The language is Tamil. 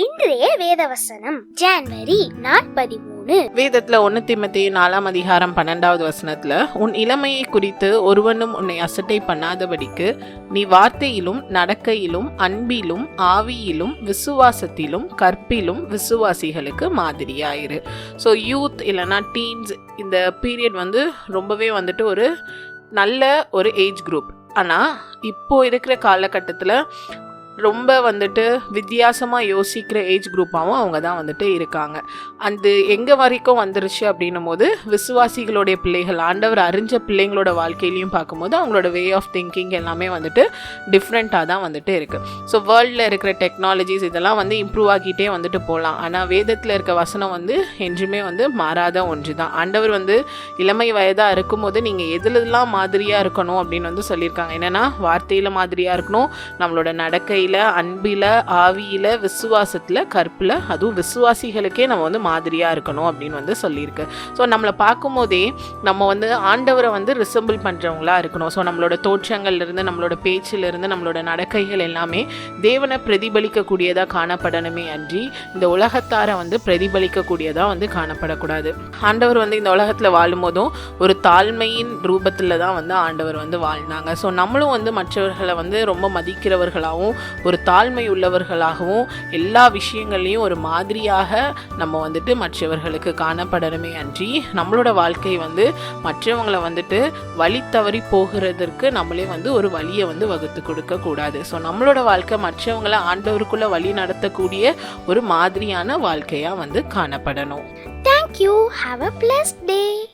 இன்றைய வேதவசனம் ஜனவரி 13. வேதத்துல 1 தீமோத்தேயு 4 அதிகாரம் 12வது வசனத்துல, உன் இளமையை குறித்து ஒருவனும் உன்னை அசட்டை பண்ணாதபடிக்கு நீ வார்த்தையிலும் நடக்கையிலும் அன்பிலும் ஆவியிலும் விசுவாசத்திலும் கற்பிலும் விசுவாசிகளுக்கு மாதிரியாயிரு. ஸோ யூத் இல்லைன்னா டீன்ஸ் இந்த பீரியட் ரொம்பவே ஒரு நல்ல ஒரு ஏஜ் குரூப். ஆனால் இப்போ இருக்கிற காலகட்டத்தில் ரொம்ப வித்தியாசமாக யோசிக்கிற ஏஜ் குரூப்பாகவும் அவங்க தான் இருக்காங்க. அந்த எங்கே வரைக்கும் வந்துருச்சு அப்படின்னும் போது விசுவாசிகளுடைய பிள்ளைகள், ஆண்டவர் அறிஞ்ச பிள்ளைங்களோட வாழ்க்கையிலையும் பார்க்கும்போது அவங்களோட வே ஆஃப் திங்கிங் எல்லாமே டிஃப்ரெண்ட்டாக தான் இருக்குது. ஸோ வேர்ல்டில் இருக்கிற டெக்னாலஜிஸ் இதெல்லாம் இம்ப்ரூவ் ஆகிட்டே போகலாம். ஆனால் வேதத்தில் இருக்க வசனம் என்றுமே மாறாத ஒன்று தான். ஆண்டவர் இளமை வயதாக இருக்கும்போது நீங்கள் எதுலெல்லாம் மாதிரியாக இருக்கணும் அப்படின்னு சொல்லியிருக்காங்க. என்னென்னா வார்த்தையில் மாதிரியாக இருக்கணும், நம்மளோட நடக்கை அன்பில ஆவியில விசுவாசத்துல கற்பில, அதுவும் விசுவாசிகளுக்கே நம்ம மாதிரியா இருக்கணும் அப்படின்னு சொல்லியிருக்கு. ஸோ நம்மளை பார்க்கும் போதே நம்ம ஆண்டவரை ரிசம்பிள் பண்றவங்களா இருக்கணும். ஸோ நம்மளோட தோற்றங்கள்ல இருந்து, நம்மளோட பேச்சில இருந்து, நம்மளோட நடக்கைகள் எல்லாமே தேவனை பிரதிபலிக்க கூடியதா காணப்படணுமே அன்றி இந்த உலகத்தார பிரதிபலிக்க கூடியதா காணப்படக்கூடாது. ஆண்டவர் இந்த உலகத்துல வாழும் போதும் ஒரு தாழ்மையின் ரூபத்துல தான் ஆண்டவர் வாழ்ந்தாங்க. ஸோ நம்மளும் மற்றவர்களை ரொம்ப மதிக்கிறவர்களாகவும் ஒரு தாழ்மை உள்ளவர்களாகவும் எல்லா விஷயங்கள்லையும் ஒரு மாதிரியாக நம்ம மற்றவர்களுக்கு காணப்படணுமே அன்றி நம்மளோட வாழ்க்கை மற்றவங்களை வழி தவறி போகிறதற்கு நம்மளே ஒரு வழியை வகுத்து கொடுக்க கூடாது. ஸோ நம்மளோட வாழ்க்கை மற்றவங்களை ஆண்டவருக்குள்ள வழி நடத்தக்கூடிய ஒரு மாதிரியான வாழ்க்கையா காணப்படணும். Thank you. Have a blessed day.